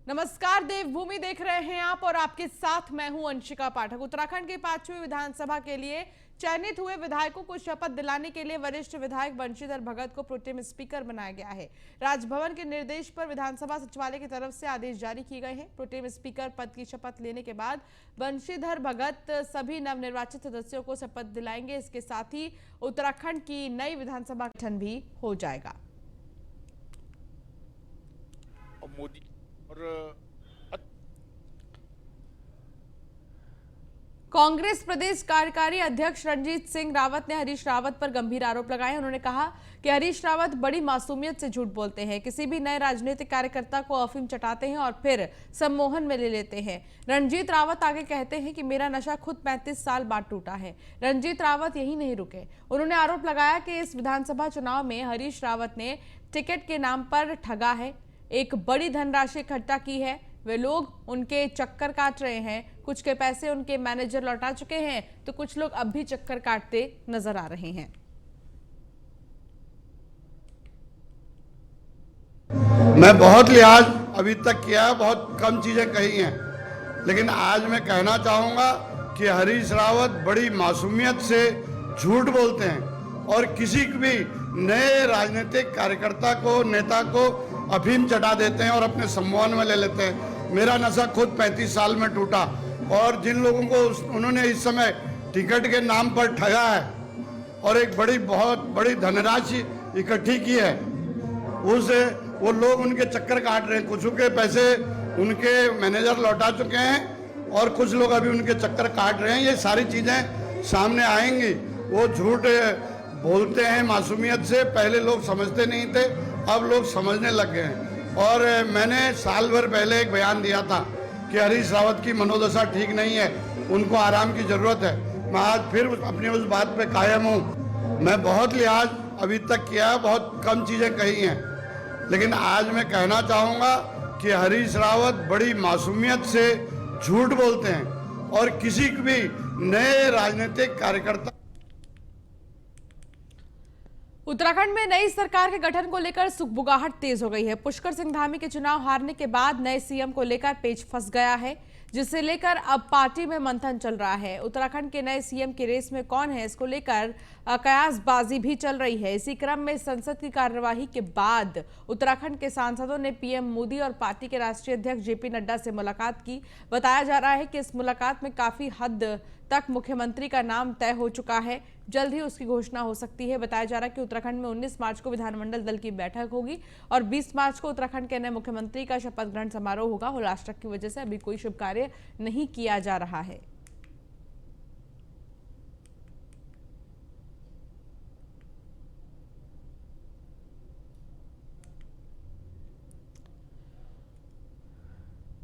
नमस्कार, देवभूमि देख रहे हैं आप और आपके साथ मैं हूं अंशिका पाठक। उत्तराखंड की 5वीं विधानसभा के लिए चयनित हुए विधायकों को शपथ दिलाने के लिए वरिष्ठ विधायक बंशीधर भगत को प्रोटेम स्पीकर बनाया गया है। राजभवन के निर्देश पर विधानसभा सचिवालय की तरफ से आदेश जारी किए गए हैं। प्रोटेम स्पीकर पद की शपथ लेने के बाद बंशीधर भगत सभी नवनिर्वाचित सदस्यों को शपथ दिलाएंगे। इसके साथ ही उत्तराखंड की नई विधानसभा गठन भी हो जाएगा। मोदी और कांग्रेस प्रदेश कार्यकारी अध्यक्ष रणजीत सिंह रावत ने हरीश रावत पर गंभीर आरोप लगाए। उन्होंने कहा कि हरीश रावत बड़ी मासूमियत से झूठ बोलते हैं, किसी भी नए राजनीतिक कार्यकर्ता को अफीम चटाते हैं और फिर सम्मोहन में ले लेते हैं। रणजीत रावत आगे कहते हैं कि मेरा नशा खुद 35 साल बाद टूटा है। रणजीत रावत यही नहीं रुके। उन्होंने आरोप लगाया कि इस विधानसभा चुनाव में हरीश रावत ने टिकट के नाम पर ठगा है, एक बड़ी धनराशि इकट्ठा की है। वे लोग उनके चक्कर काट रहे हैं। कुछ के पैसे उनके मैनेजर लौटा चुके हैं तो कुछ लोग अब भी चक्कर काटते नजर आ रहे हैं। मैं बहुत लिहाज अभी तक किया, बहुत कम चीजें कही हैं, लेकिन आज मैं कहना चाहूंगा कि हरीश रावत बड़ी मासूमियत से झूठ बोलते हैं और किसी भी नए राजनीतिक कार्यकर्ता को, नेता को अफीम चटा देते हैं और अपने सम्मान में ले लेते हैं। मेरा नशा खुद 35 साल में टूटा और जिन लोगों को उन्होंने इस समय टिकट के नाम पर ठगा है और एक बहुत बड़ी धनराशि इकट्ठी की है, वो लोग उनके चक्कर काट रहे हैं। कुछ के पैसे उनके मैनेजर लौटा चुके हैं और कुछ लोग अभी उनके चक्कर काट रहे हैं। ये सारी चीजें सामने आएंगी। वो झूठ बोलते हैं मासूमियत से। पहले लोग समझते नहीं थे, अब लोग समझने लग गए हैं। और मैंने साल भर पहले एक बयान दिया था कि हरीश रावत की मनोदशा ठीक नहीं है, उनको आराम की जरूरत है। मैं आज फिर अपनी उस बात पे कायम हूँ। मैं बहुत लिहाज अभी तक किया, बहुत कम चीजें कही हैं, लेकिन आज मैं कहना चाहूंगा कि हरीश रावत बड़ी मासूमियत से झूठ बोलते हैं और किसी भी नए राजनीतिक कार्यकर्ता। उत्तराखंड में नई सरकार के गठन को लेकर सुगबुगाहट तेज हो गई है। पुष्कर सिंह धामी के चुनाव हारने के बाद नए सीएम को लेकर पेच फंस गया है, जिसे लेकर अब पार्टी में मंथन चल रहा है। उत्तराखंड के नए सीएम की रेस में कौन है, इसको लेकर कयासबाजी भी चल रही है। इसी क्रम में संसद की कार्यवाही के बाद उत्तराखंड के सांसदों ने पीएम मोदी और पार्टी के राष्ट्रीय अध्यक्ष जेपी नड्डा से मुलाकात की। बताया जा रहा है कि इस मुलाकात में काफी हद तक मुख्यमंत्री का नाम तय हो चुका है। जल्द ही उसकी घोषणा हो सकती है। बताया जा रहा है कि उत्तराखंड में 19 मार्च को विधानमंडल दल की बैठक होगी और 20 मार्च को उत्तराखंड के नए मुख्यमंत्री का शपथ ग्रहण समारोह होगा। हुलासटक की वजह से अभी कोई शुभ कार्य नहीं किया जा रहा है।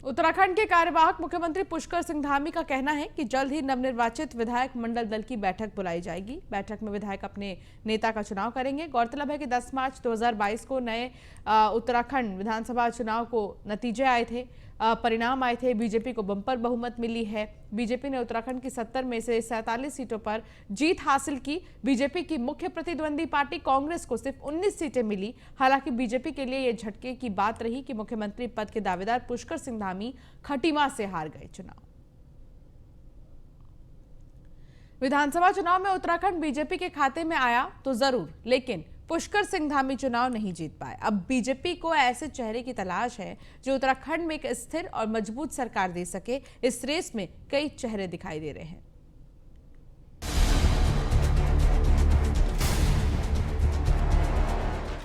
उत्तराखंड के कार्यवाहक मुख्यमंत्री पुष्कर सिंह धामी का कहना है कि जल्द ही नवनिर्वाचित विधायक मंडल दल की बैठक बुलाई जाएगी। बैठक में विधायक अपने नेता का चुनाव करेंगे। गौरतलब है कि 10 मार्च 2022 को नए उत्तराखंड विधानसभा चुनाव को नतीजे आए थे, परिणाम आए थे। बीजेपी को बंपर बहुमत मिली है। बीजेपी ने उत्तराखंड की 70 में से 47 सीटों पर जीत हासिल की। बीजेपी की मुख्य प्रतिद्वंदी पार्टी कांग्रेस को सिर्फ 19 सीटें मिली। हालांकि बीजेपी के लिए यह झटके की बात रही कि मुख्यमंत्री पद के दावेदार पुष्कर सिंह धामी खटीमा से हार गए चुनाव। विधानसभा चुनाव में उत्तराखंड बीजेपी के खाते में आया तो जरूर, लेकिन पुष्कर सिंह धामी चुनाव नहीं जीत पाए। अब बीजेपी को ऐसे चेहरे की तलाश है जो उत्तराखंड में एक स्थिर और मजबूत सरकार दे सके। इस रेस में कई चेहरे दिखाई दे रहे हैं।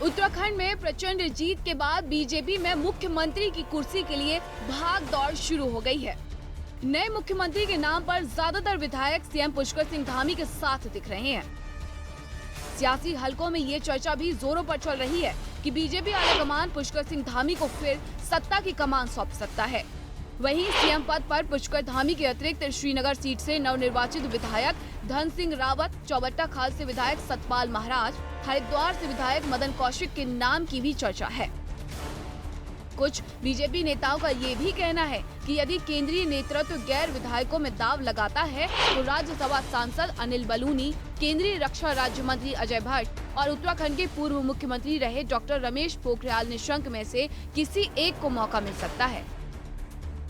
उत्तराखंड में प्रचंड जीत के बाद बीजेपी में मुख्यमंत्री की कुर्सी के लिए भाग दौड़ शुरू हो गई है। नए मुख्यमंत्री के नाम पर ज्यादातर विधायक सीएम पुष्कर सिंह धामी के साथ दिख रहे हैं। सियासी हलकों में ये चर्चा भी जोरों पर चल रही है कि बीजेपी आलाकमान पुष्कर सिंह धामी को फिर सत्ता की कमान सौंप सकता है। वहीं सीएम पद पर पुष्कर धामी के अतिरिक्त श्रीनगर सीट से नवनिर्वाचित विधायक धन सिंह रावत, चौबट्टा खाल से विधायक सतपाल महाराज, हरिद्वार से विधायक मदन कौशिक के नाम की भी चर्चा है। कुछ बीजेपी नेताओं का ये भी कहना है कि यदि केंद्रीय नेतृत्व गैर विधायकों में दाव लगाता है तो राज्यसभा सांसद अनिल बलूनी, केंद्रीय रक्षा राज्य मंत्री अजय भट्ट और उत्तराखंड के पूर्व मुख्यमंत्री रहे डॉक्टर रमेश पोखरियाल निशंक में से किसी एक को मौका मिल सकता है।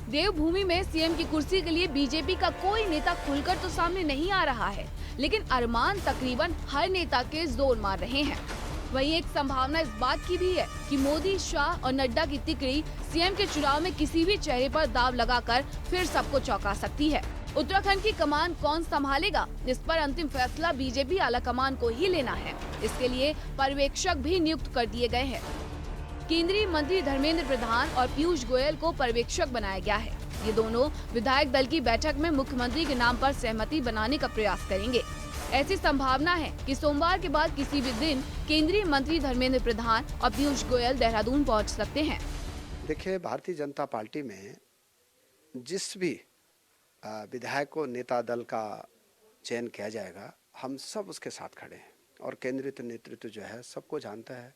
देवभूमि में सीएम की कुर्सी के लिए बीजेपी का कोई नेता खुलकर तो सामने नहीं आ रहा है, लेकिन अरमान तकरीबन हर नेता के जोर मार रहे हैं। वहीं एक संभावना इस बात की भी है कि मोदी, शाह और नड्डा की तिकड़ी सीएम के चुनाव में किसी भी चेहरे पर दाव लगाकर फिर सबको चौंका सकती है। उत्तराखंड की कमान कौन संभालेगा, इस पर अंतिम फैसला बीजेपी आला कमान को ही लेना है। इसके लिए पर्यवेक्षक भी नियुक्त कर दिए गए हैं। केंद्रीय मंत्री धर्मेंद्र प्रधान और पीयूष गोयल को पर्यवेक्षक बनाया गया है। ये दोनों विधायक दल की बैठक में मुख्यमंत्री के नाम पर सहमति बनाने का प्रयास करेंगे। ऐसी संभावना है कि सोमवार के बाद किसी भी दिन केंद्रीय मंत्री धर्मेंद्र प्रधान और पीयूष गोयल देहरादून पहुंच सकते हैं। देखिए, भारतीय जनता पार्टी में जिस भी विधायक को नेता दल का चयन किया जाएगा, हम सब उसके साथ खड़े हैं और केंद्रीय नेतृत्व जो है सबको जानता है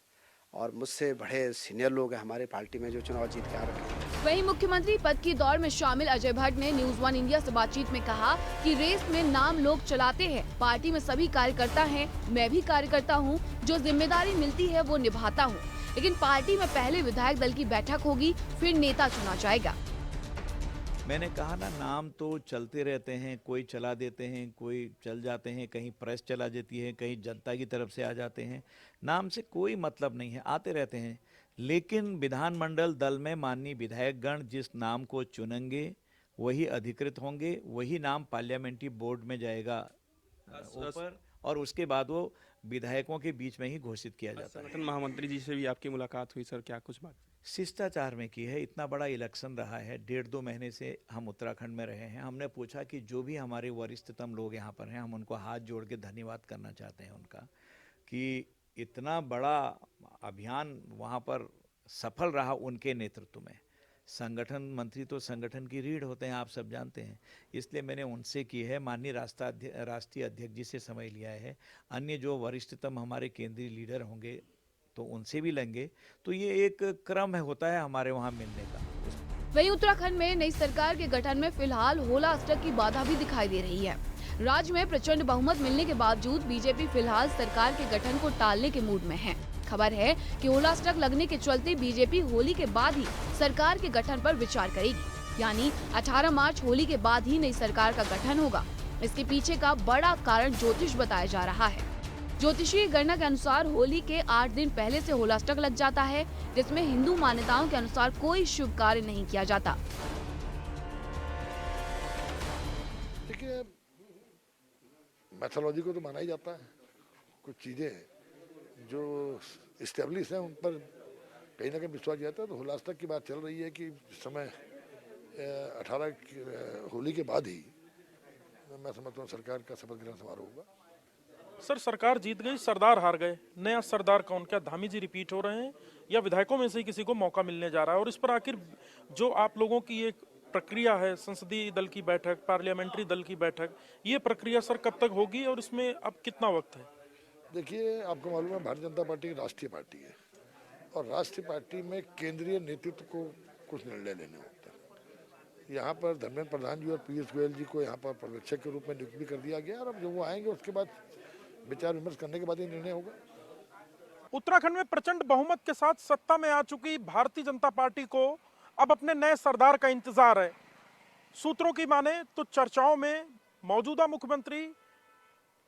और मुझसे बड़े सीनियर लोग हैं हमारे पार्टी में जो चुनाव जीत के आ रखे हैं। वहीं मुख्यमंत्री पद की दौड़ में शामिल अजय भट्ट ने न्यूज वन इंडिया से बातचीत में कहा कि रेस में नाम लोग चलाते हैं, पार्टी में सभी कार्यकर्ता हैं, मैं भी कार्यकर्ता हूं, जो जिम्मेदारी मिलती है वो निभाता हूं, लेकिन पार्टी में पहले विधायक दल की बैठक होगी, फिर नेता चुना जाएगा। मैंने कहा ना, नाम तो चलते रहते हैं, कोई चला देते हैं, कोई चल जाते हैं, कहीं प्रेस चला देती है, कहीं जनता की तरफ से आ जाते हैं। नाम से कोई मतलब नहीं है, आते रहते हैं। लेकिन विधानमंडल दल में माननीय विधायकगण जिस नाम को चुनेंगे वही अधिकृत होंगे, वही नाम पार्लियामेंट्री बोर्ड में जाएगा ऊपर, और उसके बाद वो विधायकों के बीच में ही घोषित किया जाता है। संगठन महामंत्री जी से भी आपकी मुलाकात हुई सर, क्या कुछ बात? शिष्टाचार में की है। इतना बड़ा इलेक्शन रहा है, 1.5-2 महीने से हम उत्तराखंड में रहे हैं। हमने पूछा कि जो भी हमारे वरिष्ठतम लोग यहाँ पर हैं, हम उनको हाथ जोड़ के धन्यवाद करना चाहते हैं उनका, कि इतना बड़ा अभियान वहाँ पर सफल रहा उनके नेतृत्व में। संगठन मंत्री तो संगठन की रीढ़ होते हैं, आप सब जानते हैं। इसलिए मैंने उनसे की है, माननीय राष्ट्रीय अध्यक्ष जी से समय लिया है, अन्य जो वरिष्ठतम हमारे केंद्रीय लीडर होंगे तो उनसे भी लेंगे। तो ये एक क्रम होता है हमारे वहाँ मिलने का। वहीं उत्तराखंड में नई सरकार के गठन में फिलहाल होला अष्टक की बाधा भी दिखाई दे रही है। राज्य में प्रचंड बहुमत मिलने के बावजूद बीजेपी फिलहाल सरकार के गठन को टालने के मूड में है। खबर है कि होला अष्टक लगने के चलते बीजेपी होली के बाद ही सरकार के गठन पर विचार करेगी, यानी 18 मार्च होली के बाद ही नई सरकार का गठन होगा। इसके पीछे का बड़ा कारण ज्योतिष बताया जा रहा है। ज्योतिषीय गणना के अनुसार होली के 8 दिन पहले से होला अष्टक लग जाता है, जिसमें हिंदू मान्यताओं के अनुसार कोई शुभ कार्य नहीं किया जाता। देखिए, मैथोलॉजी को तो माना ही जाता है, कुछ चीजें जो इस्टेब्लिश हैं उन पर कहीं ना कहीं विश्वास जाता है। तो होला अष्टक की बात चल रही है कि इस समय 18 होली के बाद ही मैं समझता हूँ सरकार का शपथ ग्रहण समारोह होगा। सर, सरकार जीत गई, सरदार हार गए, नया सरदार कौन? क्या धामी जी रिपीट हो रहे हैं या विधायकों में से ही किसी को मौका मिलने जा रहा है? और इस पर आखिर जो आप लोगों की एक प्रक्रिया है, संसदीय दल की बैठक, पार्लियामेंट्री दल की बैठक, ये प्रक्रिया सर कब तक होगी और इसमें अब कितना वक्त है? देखिए, आपको मालूम है भारतीय जनता पार्टी राष्ट्रीय पार्टी है और राष्ट्रीय पार्टी में केंद्रीय नेतृत्व को कुछ निर्णय लेने होते हैं। यहाँ पर धर्मेंद्र प्रधान जी और पीयूष गोयल जी को यहाँ पर पर्यवेक्षक के रूप में नियुक्त भी कर दिया गया और अब जब वो आएंगे उसके बाद विचार विमर्श करने के बाद ही निर्णय होगा। उत्तराखंड में प्रचंड बहुमत के साथ सत्ता में आ चुकी भारतीय जनता पार्टी को अब अपने नए सरदार का इंतजार है। सूत्रों की माने तो चर्चाओं में मौजूदा मुख्यमंत्री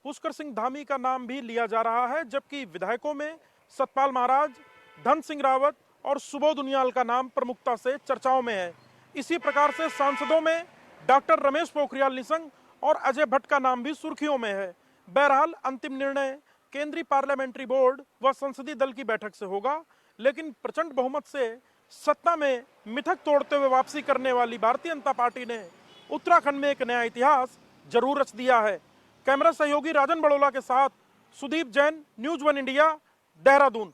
पुष्कर सिंह धामी का नाम भी लिया जा रहा है, जबकि विधायकों में सतपाल महाराज, धन सिंह रावत और सुबोध उनियाल का नाम प्रमुखता से चर्चाओं में है। इसी प्रकार से सांसदों में डॉक्टर रमेश पोखरियाल निशंक और अजय भट्ट का नाम भी सुर्खियों में है। बहरहाल अंतिम निर्णय केंद्रीय पार्लियामेंट्री बोर्ड व संसदीय दल की बैठक से होगा, लेकिन प्रचंड बहुमत से सत्ता में मिथक तोड़ते हुए वापसी करने वाली भारतीय जनता पार्टी ने उत्तराखंड में एक नया इतिहास जरूर रच दिया है। कैमरा सहयोगी राजन बड़ोला के साथ Sudeep Jain, news one India, Dehradun.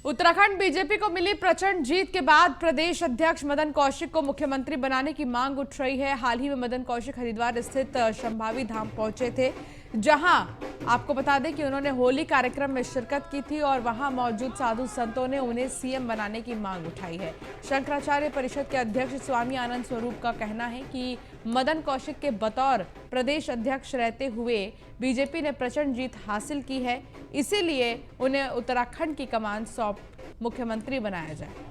Uttarakhand BJP को मिली प्रचंड जीत के बाद प्रदेश अध्यक्ष मदन कौशिक को मुख्यमंत्री बनाने की मांग उठ रही है। हाल ही में मदन कौशिक हरिद्वार स्थित शंभावी धाम पहुंचे थे, जहां आपको बता दें कि उन्होंने होली कार्यक्रम में शिरकत की थी और वहां मौजूद साधु संतों ने उन्हें सीएम बनाने की मांग उठाई है। शंकराचार्य परिषद के अध्यक्ष स्वामी आनंद स्वरूप का कहना है कि मदन कौशिक के बतौर प्रदेश अध्यक्ष रहते हुए बीजेपी ने प्रचंड जीत हासिल की है, इसीलिए उन्हें उत्तराखंड की कमान सौंप मुख्यमंत्री बनाया जाए।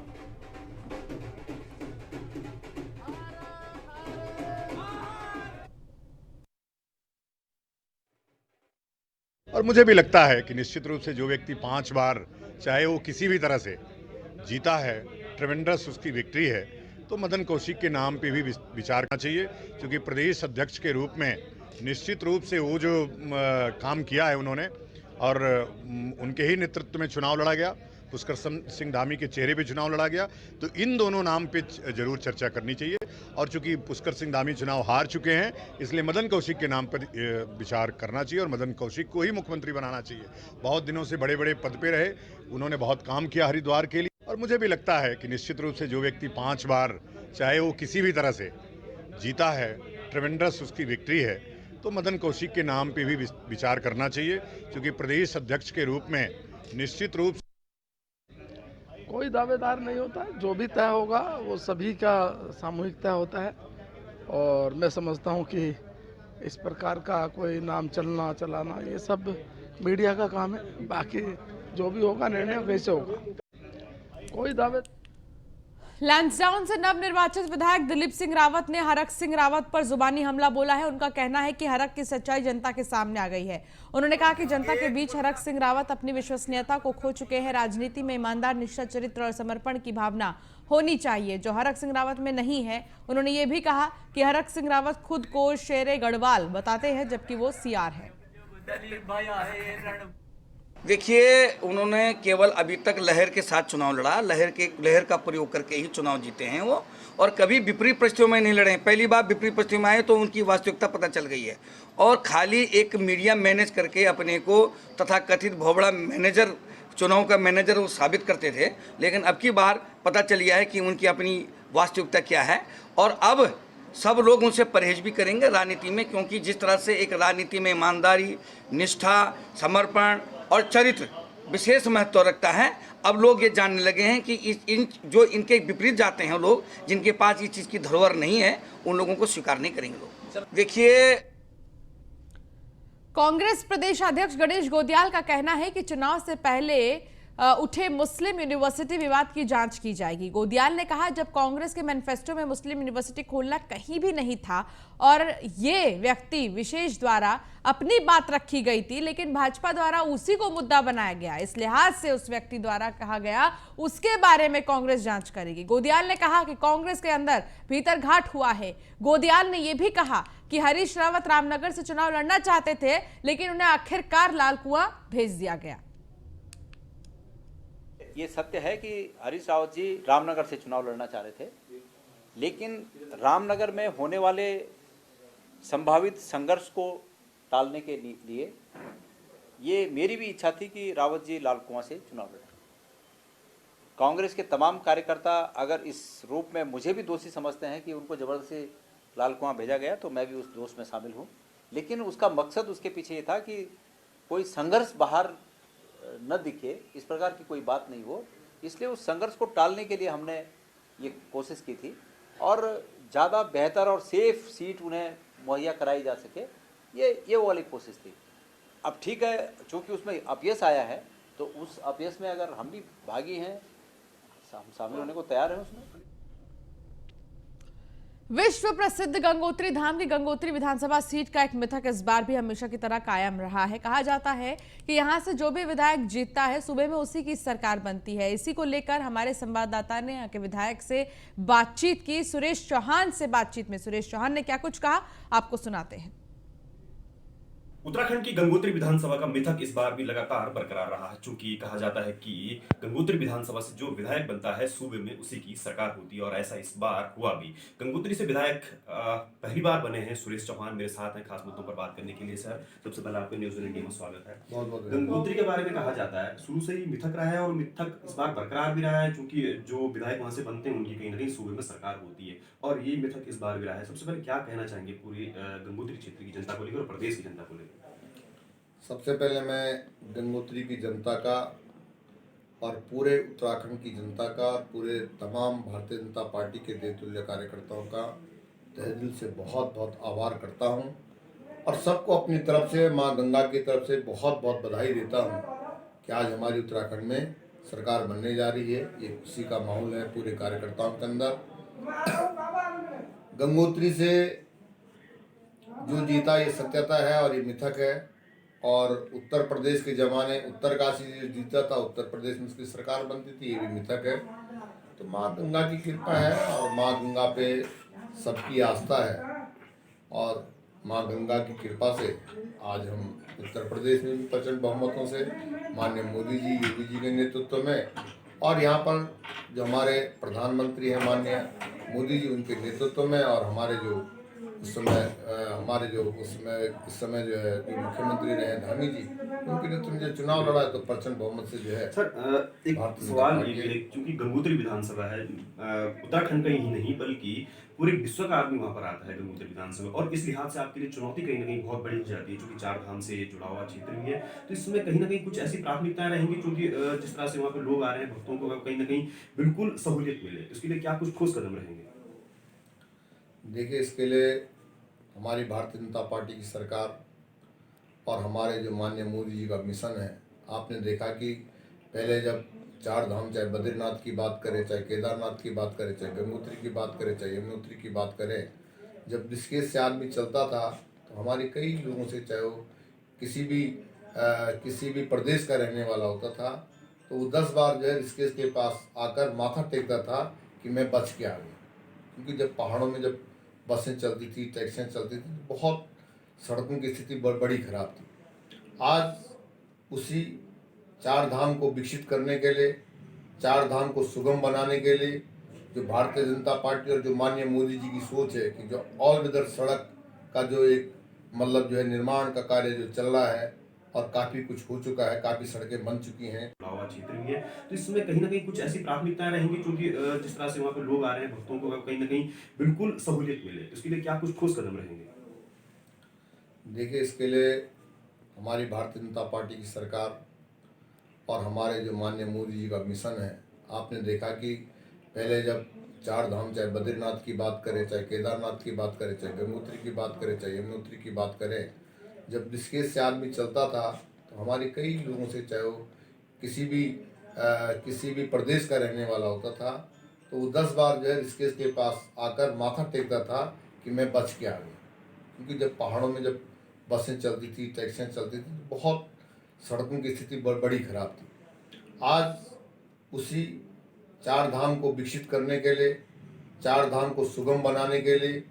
और मुझे भी लगता है कि निश्चित रूप से जो व्यक्ति 5 बार चाहे वो किसी भी तरह से जीता है, ट्रेमेंडस उसकी विक्ट्री है, तो मदन कौशिक के नाम पे भी विचार करना चाहिए, क्योंकि प्रदेश अध्यक्ष के रूप में निश्चित रूप से वो जो काम किया है उन्होंने, और उनके ही नेतृत्व में चुनाव लड़ा गया, पुष्कर सिंह धामी के चेहरे पे चुनाव लड़ा गया, तो इन दोनों नाम पे जरूर चर्चा करनी चाहिए। और चूंकि पुष्कर सिंह धामी चुनाव हार चुके हैं, इसलिए मदन कौशिक के नाम पर विचार करना चाहिए और मदन कौशिक को ही मुख्यमंत्री बनाना चाहिए। बहुत दिनों से बड़े बड़े पद पे रहे, उन्होंने बहुत काम किया हरिद्वार के लिए, और मुझे भी लगता है कि निश्चित रूप से जो व्यक्ति 5 बार चाहे वो किसी भी तरह से जीता है, ट्रेमेंडस उसकी विक्ट्री है, तो मदन कौशिक के नाम पे भी विचार करना चाहिए, क्योंकि प्रदेश अध्यक्ष के रूप में निश्चित रूप से कोई दावेदार नहीं होता है, जो भी तय होगा वो सभी का सामूहिक तय होता है। और मैं समझता हूँ कि इस प्रकार का कोई नाम चलना चलाना ये सब मीडिया का काम है, बाकी जो भी होगा निर्णय वैसे होगा। कोई दावे लैंसडाउन से नवनिर्वाचित विधायक दिलीप सिंह रावत ने हरक सिंह रावत पर जुबानी हमला बोला है। उनका कहना है कि हरक की सच्चाई जनता के सामने आ गई है। उन्होंने कहा कि जनता के बीच हरक सिंह रावत अपनी विश्वसनीयता को खो चुके हैं। राजनीति में ईमानदार, निष्ठा, चरित्र और समर्पण की भावना होनी चाहिए, जो हरक सिंह रावत में नहीं है। उन्होंने ये भी कहा कि हरक सिंह रावत खुद को शेरे गढ़वाल बताते हैं, जबकि वो सीआर है। देखिए, उन्होंने केवल अभी तक लहर के साथ चुनाव लड़ा, लहर का प्रयोग करके ही चुनाव जीते हैं वो, और कभी विपरीत परिस्थितियों में नहीं लड़े। पहली बार विपरीत परिस्थितियों में आए तो उनकी वास्तविकता पता चल गई है, और खाली एक मीडिया मैनेज करके अपने को तथा कथित भोबड़ा मैनेजर, चुनाव का मैनेजर वो साबित करते थे। लेकिन अब की बार पता चल गया है कि उनकी अपनी वास्तविकता क्या है, और अब सब लोग उनसे परहेज भी करेंगे राजनीति में, क्योंकि जिस तरह से एक राजनीति में ईमानदारी, निष्ठा, समर्पण और चरित्र विशेष महत्व रखता है, अब लोग ये जानने लगे हैं कि जो इनके विपरीत जाते हैं लोग, जिनके पास इस चीज़ की धरोहर नहीं है, उन लोगों को स्वीकार नहीं करेंगे लोग। देखिए, कांग्रेस प्रदेश अध्यक्ष गणेश गोदियाल का कहना है कि चुनाव से पहले उठे मुस्लिम यूनिवर्सिटी विवाद की जांच की जाएगी। गोदियाल ने कहा, जब कांग्रेस के मैनिफेस्टो में मुस्लिम यूनिवर्सिटी खोलना कहीं भी नहीं था और ये व्यक्ति विशेष द्वारा अपनी बात रखी गई थी, लेकिन भाजपा द्वारा उसी को मुद्दा बनाया गया। इस लिहाज से उस व्यक्ति द्वारा कहा गया उसके बारे में कांग्रेस जांच करेगी। गोदियाल ने कहा कि कांग्रेस के अंदर भीतर घाट हुआ है। गोदियाल ने यह भी कहा कि हरीश रावत रामनगर से चुनाव लड़ना चाहते थे, लेकिन उन्हें आखिरकार लालकुआं भेज दिया गया। ये सत्य है कि हरीश रावत जी रामनगर से चुनाव लड़ना चाह रहे थे, लेकिन रामनगर में होने वाले संभावित संघर्ष को टालने के लिए ये मेरी भी इच्छा थी कि रावत जी लालकुआं से चुनाव लड़ें। कांग्रेस के तमाम कार्यकर्ता अगर इस रूप में मुझे भी दोषी समझते हैं कि उनको जबरदस्ती लालकुआं भेजा गया, तो मैं भी उस दोष में शामिल हूँ। लेकिन उसका मकसद उसके पीछे ये था कि कोई संघर्ष बाहर न दिखे, इस प्रकार की कोई बात नहीं हो, इसलिए उस संघर्ष को टालने के लिए हमने ये कोशिश की थी और ज़्यादा बेहतर और सेफ सीट उन्हें मुहैया कराई जा सके, ये वो वाली कोशिश थी। अब ठीक है, चूँकि उसमें अपयश आया है, तो उस अपयश में अगर हम भी भागी हैं, हम शामिल होने को तैयार हैं उसमें। विश्व प्रसिद्ध गंगोत्री धाम की गंगोत्री विधानसभा सीट का एक मिथक इस बार भी हमेशा की तरह कायम रहा है। कहा जाता है कि यहां से जो भी विधायक जीतता है, सुबह में उसी की सरकार बनती है। इसी को लेकर हमारे संवाददाता ने यहाँ के विधायक से बातचीत की, सुरेश चौहान से बातचीत में सुरेश चौहान ने क्या कुछ कहा, आपको सुनाते हैं। उत्तराखंड की गंगोत्री विधानसभा का मिथक इस बार भी लगातार बरकरार रहा है, चूंकि कहा जाता है कि गंगोत्री विधानसभा से जो विधायक बनता है, सूबे में उसी की सरकार होती है, और ऐसा इस बार हुआ भी। गंगोत्री से विधायक पहली बार बने हैं सुरेश चौहान मेरे साथ हैं खास मुद्दों पर बात करने के लिए। सर, सबसे पहले आपका न्यूज़ इंडिया में स्वागत है। गंगोत्री के बारे में कहा जाता है शुरू से ही मिथक रहा है, और मिथक इस बार बरकरार भी रहा है, चूंकि जो विधायक वहां से बनते हैं उनकी कहीं ना कहीं सूबे में सरकार होती है, और ये मिथक इस बार भी रहा है। सबसे पहले क्या कहना चाहेंगे पूरी गंगोत्री क्षेत्र की जनता को लेकर और प्रदेश की जनता को लेकर? सबसे पहले मैं गंगोत्री की जनता का और पूरे उत्तराखंड की जनता का और पूरे तमाम भारतीय जनता पार्टी के देवतुल्य कार्यकर्ताओं का तहे दिल से बहुत बहुत आभार करता हूं और सबको अपनी तरफ से मां गंगा की तरफ से बहुत बहुत बधाई देता हूं कि आज हमारी उत्तराखंड में सरकार बनने जा रही है। ये खुशी का माहौल है पूरे कार्यकर्ताओं के अंदर। गंगोत्री से जो जीता ये सत्यता है और ये मिथक है। और उत्तर प्रदेश के ज़माने उत्तरकाशी जो जीता था, उत्तर प्रदेश में उसकी सरकार बनती थी, ये भी मिथक है। तो माँ गंगा की कृपा है और माँ गंगा पे सबकी आस्था है और माँ गंगा की कृपा से आज हम उत्तर प्रदेश में भी प्रचंड बहुमतों से माननीय मोदी जी, योगी जी के नेतृत्व में और यहाँ पर जो हमारे प्रधानमंत्री हैं माननीय मोदी जी, उनके नेतृत्व में और हमारे जो उस समय इस समय जो है जो मुख्यमंत्री रहे धामी जी, उनके नेतृत्व में जो चुनाव लड़ा है तो प्रचंड बहुमत से जो है। सर एक सवाल ये भी है क्योंकि गंगोत्री विधानसभा है उत्तराखंड का ही नहीं बल्कि पूरे विश्व का आदमी वहाँ पर आता है गंगोत्री विधानसभा, और इस लिहाज से आपके लिए चुनौती कहीं ना कहीं बहुत बड़ी हो जाती है क्योंकि चार धाम से जुड़ा हुआ क्षेत्र भी है। तो इसमें कहीं ना कहीं कुछ ऐसी प्राथमिकताएं रहेंगी क्योंकि जिस तरह से वहाँ पर लोग आ रहे हैं, भक्तों को कहीं ना कहीं बिल्कुल सहूलियत मिले, इसके लिए क्या कुछ ठोस कदम रहेंगे? देखिए, इसके लिए हमारी भारतीय जनता पार्टी की सरकार और हमारे जो माननीय मोदी जी का मिशन है। आपने देखा कि पहले जब चार धाम, चाहे बद्रीनाथ की बात करें, चाहे केदारनाथ की बात करें, चाहे गंगोत्री की बात करें, चाहे यमुनोत्री की बात करें, जब ऋषिकेश से आदमी चलता था तो हमारे कई लोगों से, चाहे वो किसी भी प्रदेश का रहने वाला होता था, तो वो 10 बार जो है ऋषिकेश के पास आकर माथा टेकता था कि मैं बच के आ गया। क्योंकि जब पहाड़ों में जब बसें चलती थी, टैक्सियाँ चलती थी, तो बहुत सड़कों की स्थिति बड़ी खराब थी। आज उसी चार धाम को विकसित करने के लिए, चार धाम को सुगम बनाने के लिए जो भारतीय जनता पार्टी और जो माननीय मोदी जी की सोच है कि जो ऑल वेदर सड़क का जो एक मतलब जो है निर्माण का कार्य जो चल रहा है और काफ़ी कुछ हो चुका है, काफ़ी सड़कें बन चुकी हैं। क्षेत्र भी है तो इसमें कहीं ना कहीं कुछ ऐसी प्राथमिकताएं रहेंगी क्योंकि जिस तरह से वहाँ पर लोग आ रहे हैं, भक्तों को कहीं ना कहीं बिल्कुल सहूलियत मिले, इसके लिए क्या कुछ ठोस कदम रहेंगे? देखिए, इसके लिए हमारी भारतीय जनता पार्टी की सरकार और हमारे जो माननीय मोदी जी का मिशन है। आपने देखा कि पहले जब चार धाम, चाहे बद्रीनाथ की बात करें, चाहे केदारनाथ की बात करें, चाहे गंगोत्री की बात करें, चाहे यमुनोत्री की बात करें, जब ऋषिकेश से आदमी चलता था तो हमारे कई लोगों से, चाहे वो किसी भी प्रदेश का रहने वाला होता था, तो वो 10 बार जो है ऋषिकेश के पास आकर माथा टेकता था कि मैं बच के आ गया। क्योंकि जब पहाड़ों में जब बसें चलती थी, टैक्सियाँ चलती थी, तो बहुत सड़कों की स्थिति बड़ी खराब थी। आज उसी चार धाम को विकसित करने के लिए, चार धाम को सुगम बनाने के लिए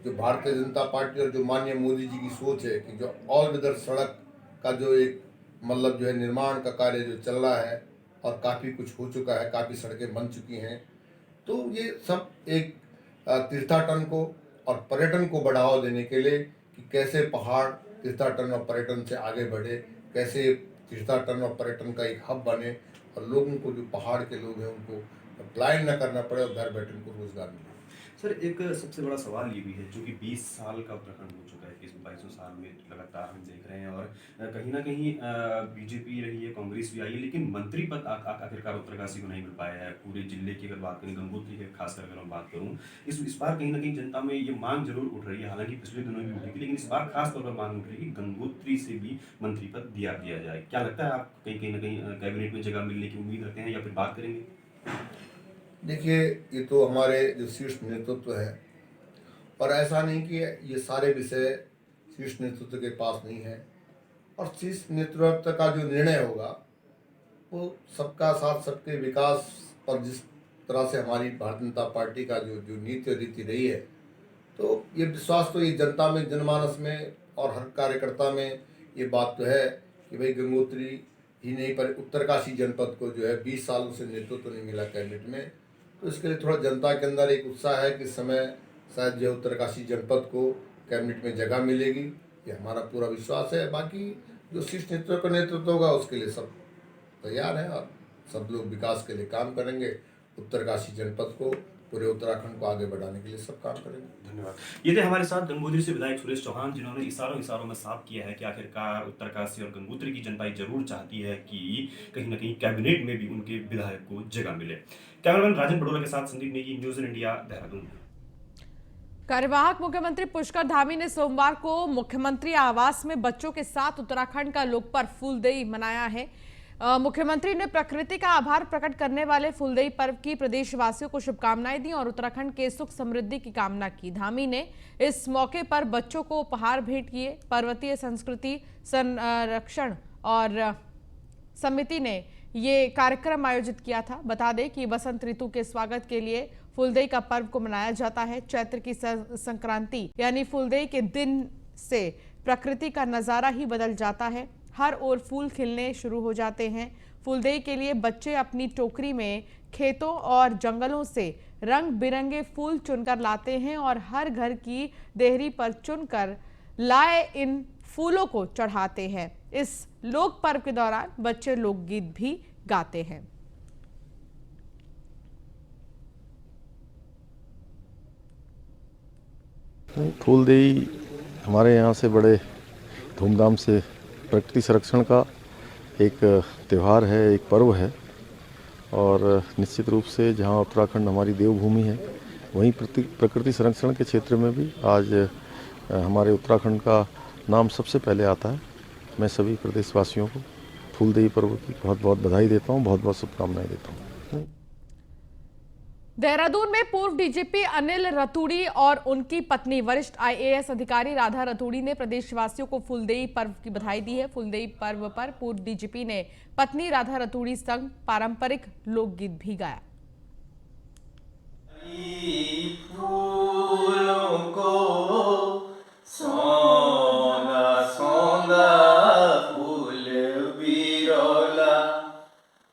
जो भारतीय जनता पार्टी और जो माननीय मोदी जी की सोच है कि जो ऑल वेदर सड़क का जो एक मतलब जो है निर्माण का कार्य जो चल रहा है और काफ़ी कुछ हो चुका है, काफ़ी सड़कें बन चुकी हैं। तो ये सब एक तीर्थाटन को और पर्यटन को बढ़ावा देने के लिए कि कैसे पहाड़ तीर्थाटन और पर्यटन से आगे बढ़े, कैसे तीर्थाटन और पर्यटन का एक हब बने और लोगों को, जो पहाड़ के लोग हैं, उनको पलायन न करना पड़े और घर बैठे उनको रोजगार मिले। सर एक सबसे बड़ा सवाल ये भी है जो कि 20 साल का उत्तराखंड हो चुका है, 22 साल में लगातार हम देख रहे हैं और कहीं ना कहीं बीजेपी रही है, कांग्रेस भी आई है, लेकिन मंत्री पद आखिरकार उत्तरकाशी को नहीं मिल पाया है। पूरे जिले की अगर बात करें, गंगोत्री की खासकर अगर मैं बात करूँ, इस बार कहीं ना कहीं जनता में ये मांग जरूर उठ रही है, हालांकि पिछले दिनों भी उठी थी, लेकिन इस बार खास तौर पर मांग उठ रही है कि गंगोत्री से भी मंत्री पद दिया जाए। क्या लगता है, आप कहीं ना कहीं कैबिनेट में जगह मिलने की उम्मीद रखते हैं या फिर बात करेंगे? देखिए, ये तो हमारे जो शीर्ष नेतृत्व है और ऐसा नहीं कि ये सारे विषय शीर्ष नेतृत्व के पास नहीं है और शीर्ष नेतृत्व का जो निर्णय होगा वो सबका साथ, सबके विकास और जिस तरह से हमारी भारतीय जनता पार्टी का जो नीति और रीति रही है, तो ये विश्वास तो ये जनता में, जनमानस में और हर कार्यकर्ता में ये बात तो है कि भाई गंगोत्री ही नहीं पर उत्तरकाशी जनपद को जो है 20 सालों से नेतृत्व नहीं मिला कैबिनेट में, तो इसके लिए थोड़ा जनता के अंदर एक उत्साह है कि इस समय शायद जो उत्तरकाशी जनपद को कैबिनेट में जगह मिलेगी। ये हमारा पूरा विश्वास है। बाकी जो शीर्ष नेतृत्व का नेतृत्व होगा उसके लिए सब तैयार हैं और सब लोग विकास के लिए काम करेंगे। उत्तरकाशी जनपद को पूरे उत्तराखंड को आगे बढ़ाने के लिए सब काम करेंगे। धन्यवाद। ये थे हमारे साथ गंगोत्री से विधायक सुरेश चौहान, जिन्होंने इशारों में साफ किया है कि आखिरकार उत्तरकाशी और गंगोत्री की जनता जरूर चाहती है कि कहीं न कहीं कैबिनेट में भी उनके विधायक को जगह मिले। कैमरामैन राजन बडोला के साथ संदीप नेगी, न्यूज़ इंडिया, देहरादून। कार्यवाहक मुख्यमंत्री पुष्कर धामी ने सोमवार को मुख्यमंत्री आवास में बच्चों के साथ उत्तराखंड का लोकपर्व फूलदेई मनाया है। मुख्यमंत्री ने प्रकृति का आभार प्रकट करने वाले फूलदेई पर्व की प्रदेशवासियों को शुभकामनाएं दी और उत्तराखंड के सुख समृद्धि की कामना की। धामी ने इस मौके पर बच्चों को उपहार भेंट किए। पर्वतीय संस्कृति संरक्षण और समिति ने ये कार्यक्रम आयोजित किया था। बता दें कि बसंत ऋतु के स्वागत के लिए फूलदेई का पर्व को मनाया जाता है। चैत्र की संक्रांति यानी फूलदेई के दिन से प्रकृति का नजारा ही बदल जाता है। हर ओर फूल खिलने शुरू हो जाते हैं। फूलदेई के लिए बच्चे अपनी टोकरी में खेतों और जंगलों से रंग बिरंगे फूल चुनकर लाते हैं और हर घर की देहरी पर चुनकर लाए इन फूलों को चढ़ाते हैं। इस लोक पर्व के दौरान बच्चे लोकगीत भी गाते हैं। फूलदेई हमारे यहाँ से बड़े धूमधाम से प्रकृति संरक्षण का एक त्यौहार है, एक पर्व है और निश्चित रूप से जहाँ उत्तराखंड हमारी देवभूमि है वहीं प्रकृति संरक्षण के क्षेत्र में भी आज हमारे उत्तराखंड का नाम सबसे पहले आता है। मैं सभी प्रदेशवासियों को फूलदेई पर्व की बहुत बहुत बधाई देता हूँ, बहुत बहुत शुभकामनाएं देता हूँ। देहरादून में पूर्व डीजीपी अनिल रतूड़ी और उनकी पत्नी वरिष्ठ आईएएस अधिकारी राधा रतूड़ी ने प्रदेशवासियों को फूलदेई पर्व की बधाई दी है। फूलदेई पर्व पर पूर्व डीजीपी ने पत्नी राधा रतूड़ी संग पारंपरिक लोकगीत भी गाया। फूलों को सौंधा सौंधा फूल बिरौला,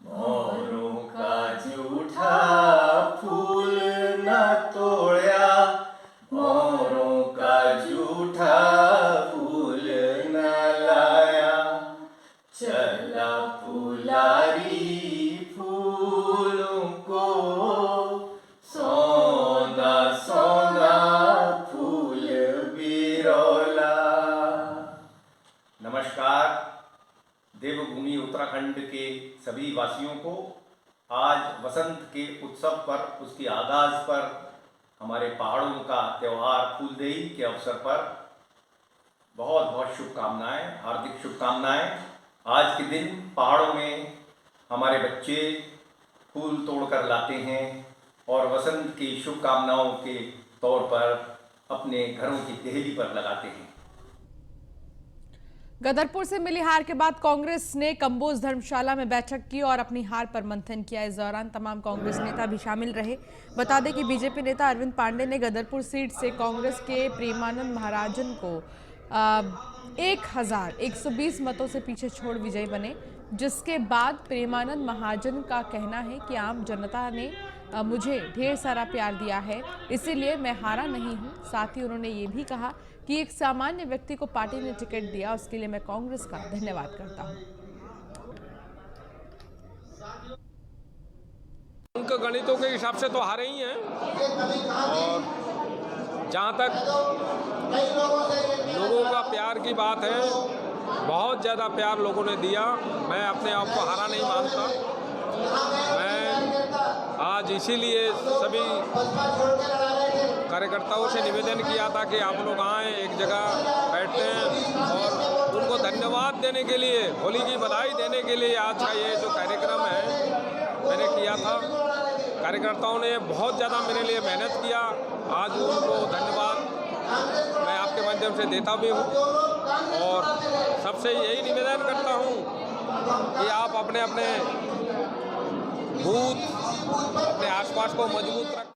मोरों का झूठा फूल न तोड़ा, मोरों का झूठा फूल न लाया, चला फुलारी फूलों को सौंधा सौंधा फूल बिरौला। नमस्कार। देवभूमि उत्तराखंड के सभी वासियों को आज वसंत के उत्सव पर, उसके आगाज पर, हमारे पहाड़ों का त्यौहार फूलदेई के अवसर पर बहुत बहुत शुभकामनाएं, हार्दिक शुभकामनाएं। आज के दिन पहाड़ों में हमारे बच्चे फूल तोड़कर लाते हैं और वसंत की शुभकामनाओं के तौर पर अपने घरों की देहरी पर लगाते हैं। गदरपुर से मिली हार के बाद कांग्रेस ने कंबोज धर्मशाला में बैठक की और अपनी हार पर मंथन किया। इस दौरान तमाम कांग्रेस नेता भी शामिल रहे। बता दें कि बीजेपी नेता अरविंद पांडे ने गदरपुर सीट से कांग्रेस के प्रेमानंद महाराजन को 1120 मतों से पीछे छोड़ विजयी बने, जिसके बाद प्रेमानंद महाजन का कहना है कि आम जनता ने मुझे ढेर सारा प्यार दिया है, इसीलिए मैं हारा नहीं हूं। साथ ही उन्होंने ये भी कहा कि एक सामान्य व्यक्ति को पार्टी ने टिकट दिया, उसके लिए मैं कांग्रेस का धन्यवाद करता हूं। अंक गणितों के हिसाब से तो हारे ही हैं और जहाँ तक लोगों का प्यार की बात है, बहुत ज़्यादा प्यार लोगों ने दिया। मैं अपने आप को हारा नहीं मानता। मैं आज इसीलिए सभी कार्यकर्ताओं से निवेदन किया था कि आप लोग आएँ, एक जगह बैठते हैं और उनको धन्यवाद देने के लिए, होली की बधाई देने के लिए आज का ये जो कार्यक्रम है मैंने किया था। कार्यकर्ताओं ने बहुत ज़्यादा मेरे लिए मेहनत किया। आज उनको धन्यवाद मैं आपके माध्यम से देता भी हूँ और सबसे यही निवेदन करता हूँ कि आप अपने अपने बूथ, अपने आसपास को मजबूत रखें।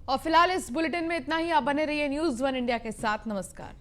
और फिलहाल इस बुलेटिन में इतना ही। आप बने रहिए न्यूज़ 1 इंडिया के साथ। नमस्कार।